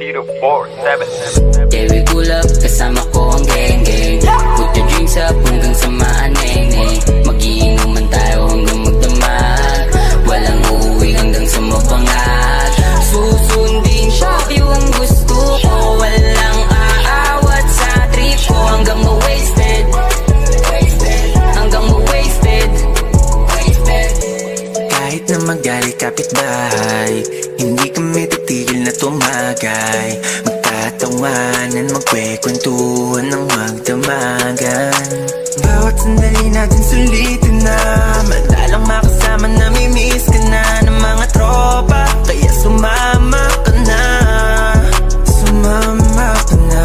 Tiro 4-7. Yeah, we pull up, kasama ko ang gang-gang. Put your drinks up hanggang sa maaneng-neng. Magiinuman tayo hanggang magdamag. Walang uuwi hanggang sa mabangat. Susundin siya, yung gusto ko. Walang aawat sa trip ko. Hanggang ma-wasted. Hanggang ma-wasted. Kahit na magalit kapitbahay, hindi kami titigil na tumagay. Magtatawanan, magkwekwentuhan ng magdamagan. Bawat sandali natin sulitin na, madalang makasama na mimiss ka na ng mga tropa. Kaya sumama ka na, sumama ka na,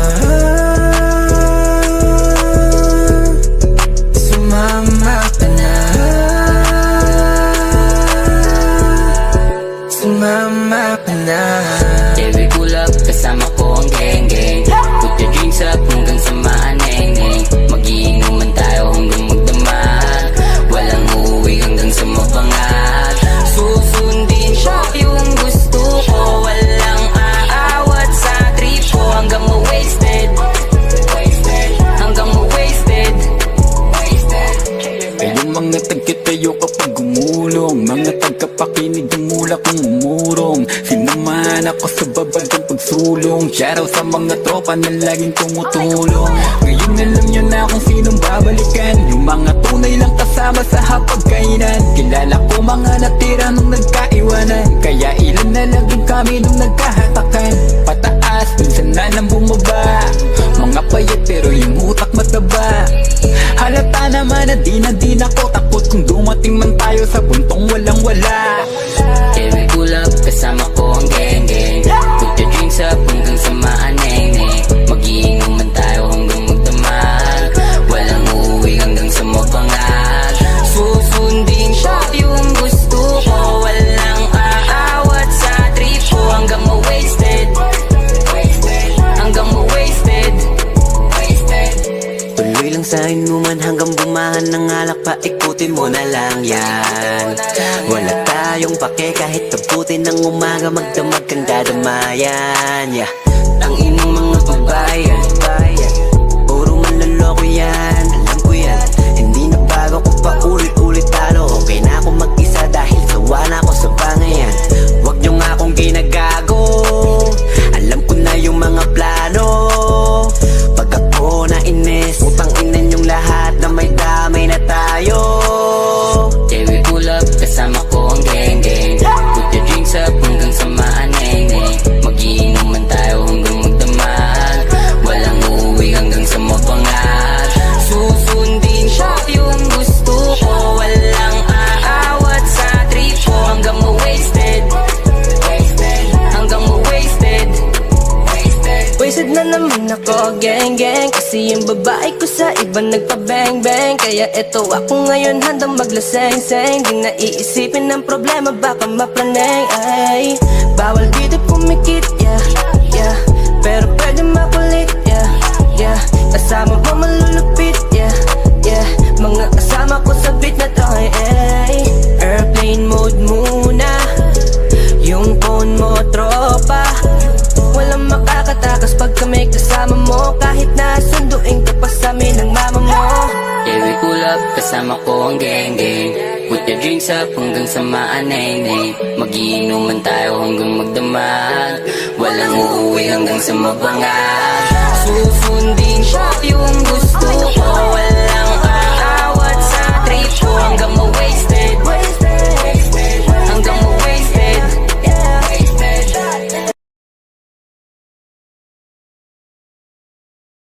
sumama ka na, sumama ka na. Yeah, we pull up, kasama ko ang gang-gang. Put your drinks up hanggang sa maaneng-neng. Magiinuman tayo hanggang magdamag. Walang uuwi hanggang sa mabangat. Susundin siya, yung gusto ko. Walang aawat sa trip ko. Hanggang ma-wasted. Hanggang ma-wasted. Kayong mga tagkitayo kapag gumulong, mga tagkapakinig ang mula kong umurong. Sinamahan ako sa babagang pagsulong. Shoutout sa mga tropa na laging tumutulong. Ngayon alam nyo na kung sinong babalikan, yung mga tunay lang kasama sa hapagkainan. Kilala ko mga natira nung nagkaiwanan, kaya ilan na lang din kami nung nagkahatakan. Pataas, minsan na lang bumaba. Mga payat pero yung utak mataba. Halata naman na di ako takot kung dumating man tayo sa puntong walang wala. Yeah, we pull up, kasama ko ang gang-gang. Put your drinks up hanggang sa maaneng-neng. Magiinuman tayo hanggang magdamag. Walang uuwi hanggang sa mabangat. Susundin siya, yung gusto ko. Walang aawat sa trip ko. Hanggang ma-wasted. Hanggang ma-wasted. Tuloy lang sa inuman hanggang bumahan ng alak, paikutin mo na lang yan. Wala tayong pake kahit kaputin ng umaga, magdamag kang dadamayan. Yeah. Ang inang mga babayan, Puro manloloko yan, alam ko yan. Hindi na bago kung paulit-ulit talo. Okay na ako mag-isa dahil sawa na ako sa bangayan. Huwag nyo nga akong ginagago, alam ko na yung mga plano. Pag ako na inis, utang inan yung lahat na may damay na tayo. yeah, we pull up, kasama ko ang gang-gang. Put your drinks up hanggang sa maaneng-neng. Magiinuman tayo hanggang magdamag. Walang uuwi hanggang sa mabangat. Susundin siya, yung gusto ko. Walang aawat sa trip ko. Hanggang ma-wasted. Hanggang ma-wasted. Wasted na naman ako, gang-gang. Kasi yung babae ko sa iba nagpa-bang-bang. Kaya eto ako ngayon handang maglaseng-seng. Di na iisipin ng problema, baka mapraneng. Ay, bawal dito pumikit, yeah, yeah. Pero pwede makulit, yeah, yeah. Kasama mo malulupit, yeah, yeah. Mga kasama ko sa beat na to, ay. Airplane mode muna, yung phone mo tropa. Walang makakatakas pag kami kasama mo. Kahit na sunduin ka pa sa amin ng mama mo. Yeah, we pull up, kasama ko ang gang-gang. Put your drinks up hanggang sa maaneng-neng. Magiinuman tayo hanggang magdamag. Walang uuwi hanggang sa mabangat. Susundin siya, yung